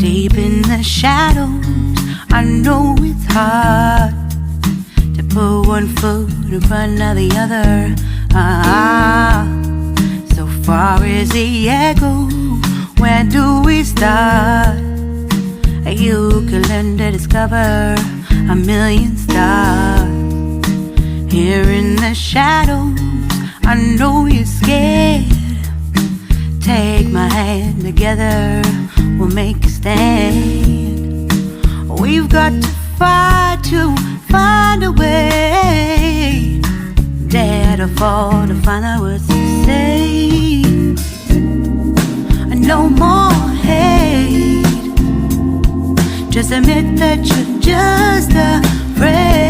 Deep in the shadows, I know it's hard to put one foot in front of the other. So far as the echo, where do we start? You can learn to discover a million stars. Here in the shadows, I know you're scared. Take my hand, together we'll make a stand. We've got to fight to find a way. Dare to fall to find out what to say. No more hate. Just admit that you're just afraid.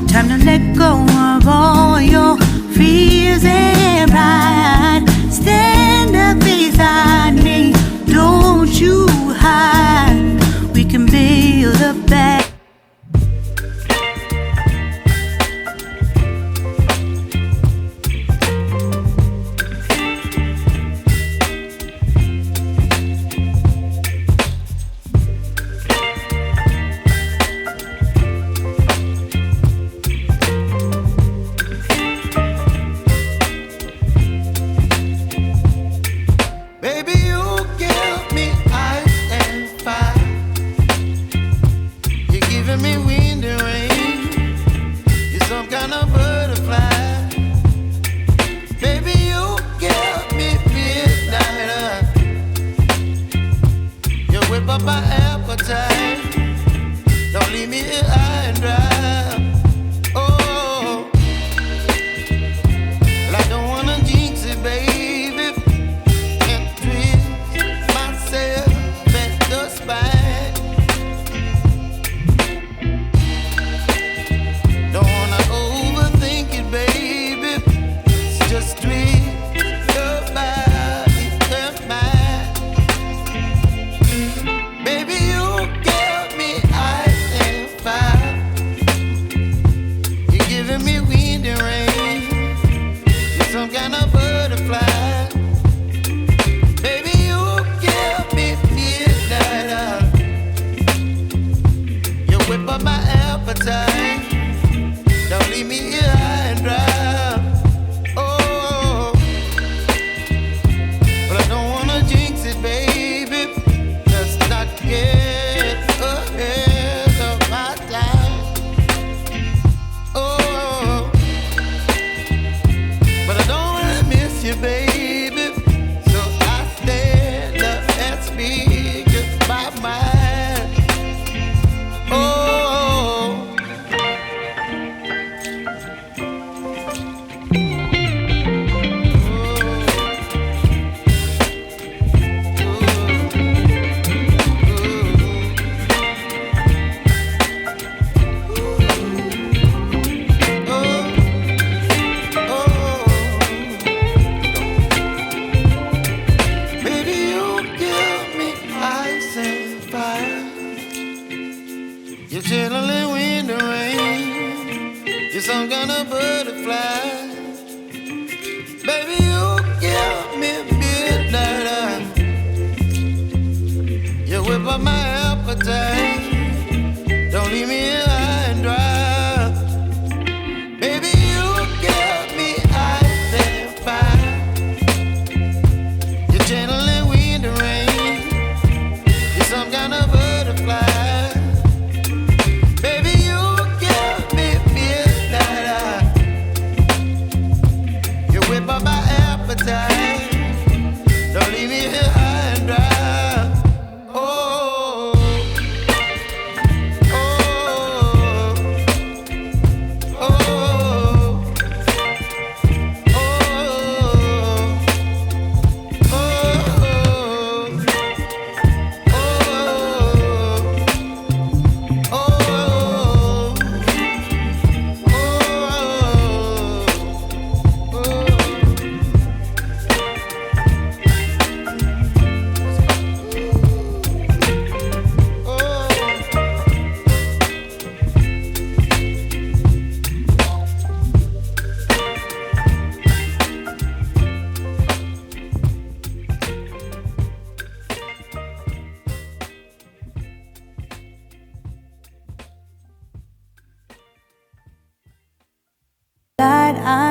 Time to let go of all your fears and pride. Stand up beside me, don't you hide. We can build a back.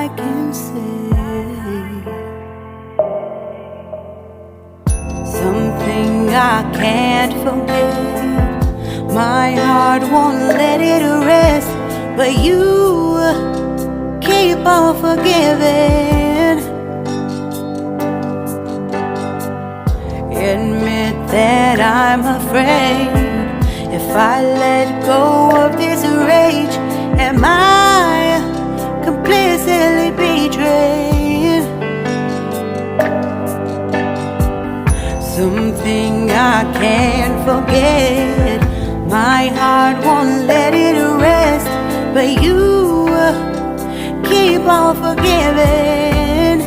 I can say. Something I can't forget. My heart won't let it rest, but you keep on forgiving. Admit that I'm afraid. If I let go of this rage, am I completely betrayed? Something I can't forget. My heart won't let it rest, but you keep on forgiving.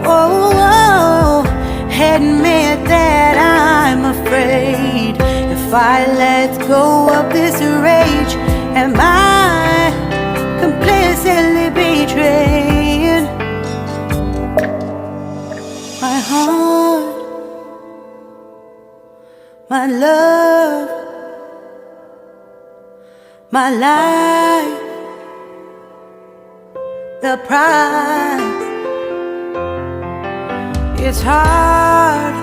Oh, admit that I'm afraid. If I let go of this rage, am I completely betrayed? My heart, my love, my life, the price. It's hard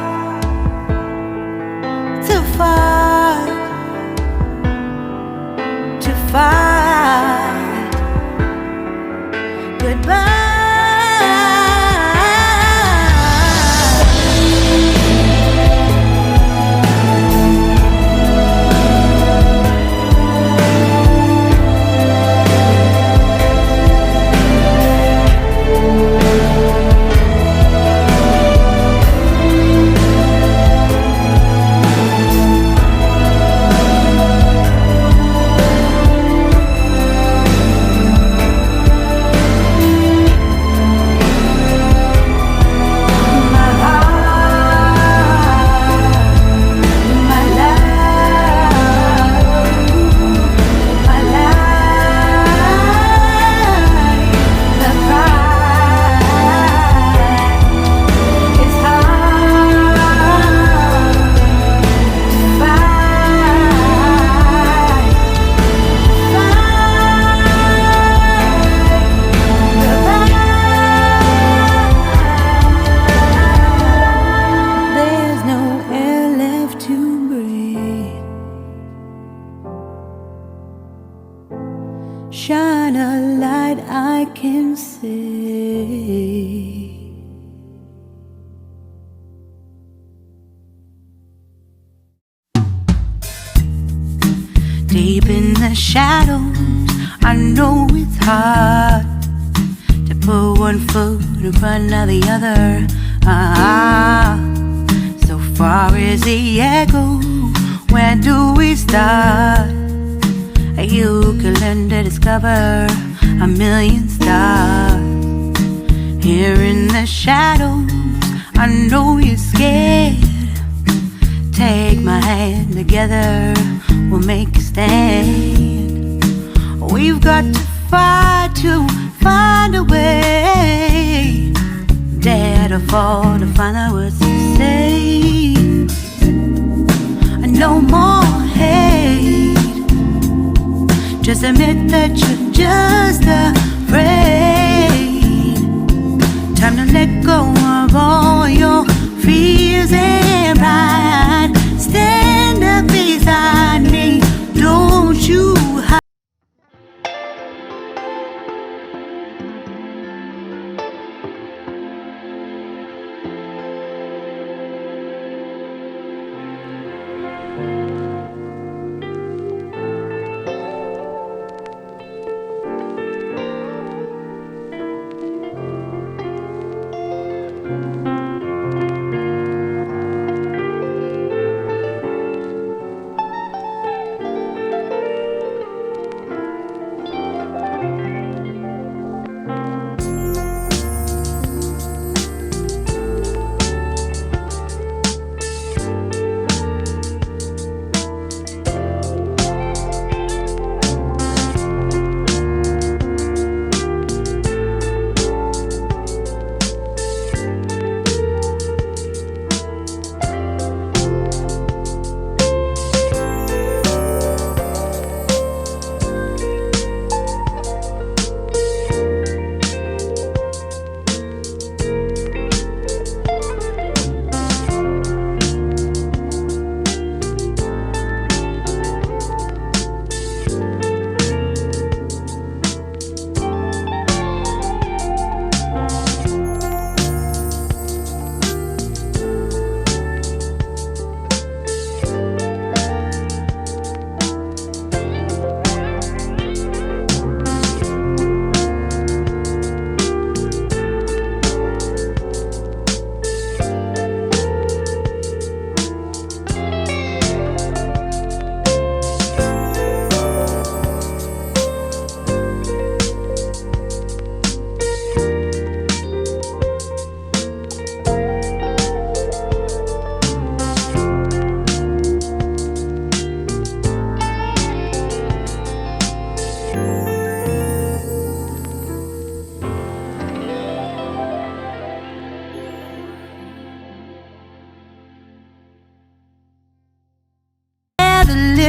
to fight, goodbye. Shine a light I can see. Deep in the shadows, I know it's hard to put one foot in front of the other. So far is the echo, where do we start? You can learn to discover a million stars. Here in the shadows, I know you're scared. Take my hand, together we'll make a stand. We've got to fight to find a way. Dare to fall to find out what to say. No more hate. Just admit that you're just afraid. Time to let go of all your fears and pride. Stand up beside me, don't you hide.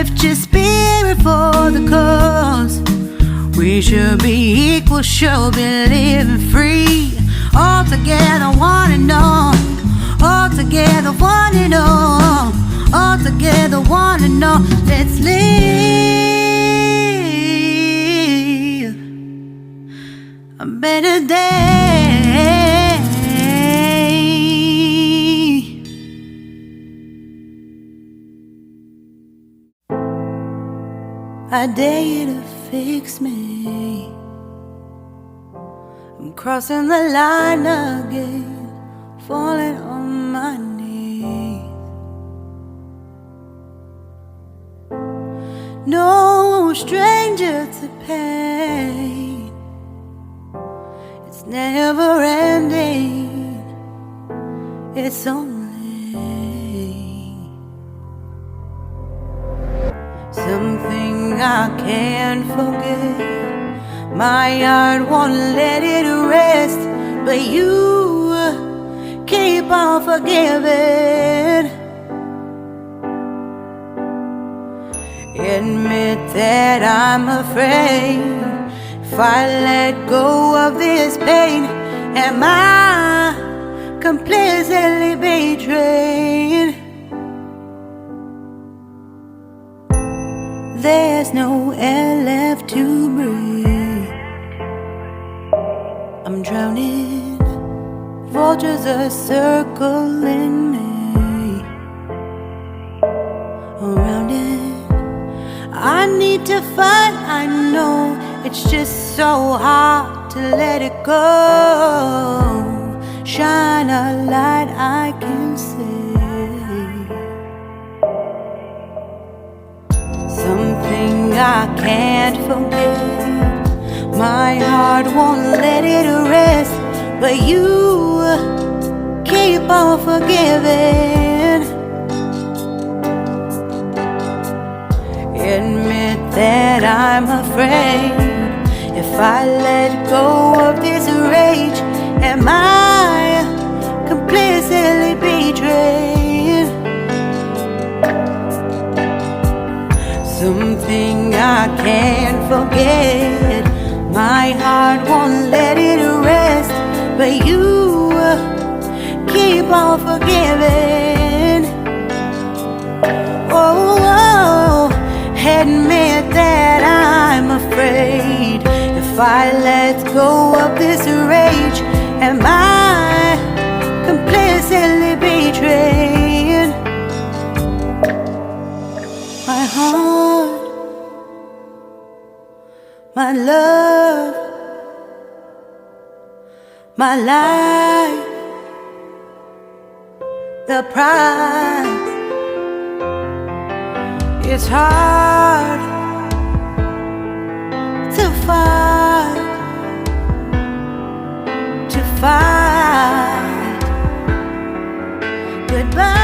lift your spirit for the cause. We should be equal, should be living free. All together, one and all. All together, one and all. All together, one and all. Let's live a better day. I dare you to fix me. I'm crossing the line again, falling on my knees. No stranger to pain, it's never ending, it's only something I can't forget. My heart won't let it rest, but you keep on forgiving. Admit that I'm afraid. If I let go of this pain, am I completely betrayed? There's no air left to breathe. I'm drowning, vultures are circling me. Around it, I need to fight. I know it's just so hard to let it go. Shine a light I can see. Something I can't forget. My heart won't let it rest, but you keep on forgiving. Admit that I'm afraid. If I let go of this rage, am I completely betrayed? Something I can't forget. My heart won't let it rest, but you keep on forgiving. Oh, admit that I'm afraid. If I let go of this rage, am I completely betrayed? My heart, my love, my life, the price. It's hard to fight, goodbye.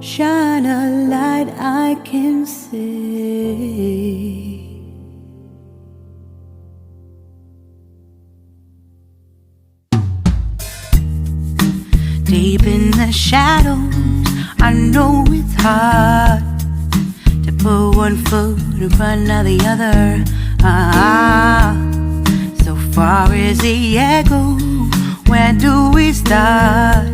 Shine a light I can see. Deep in the shadows, I know it's hard to put one foot in front of the other. is the echo? Where do we start?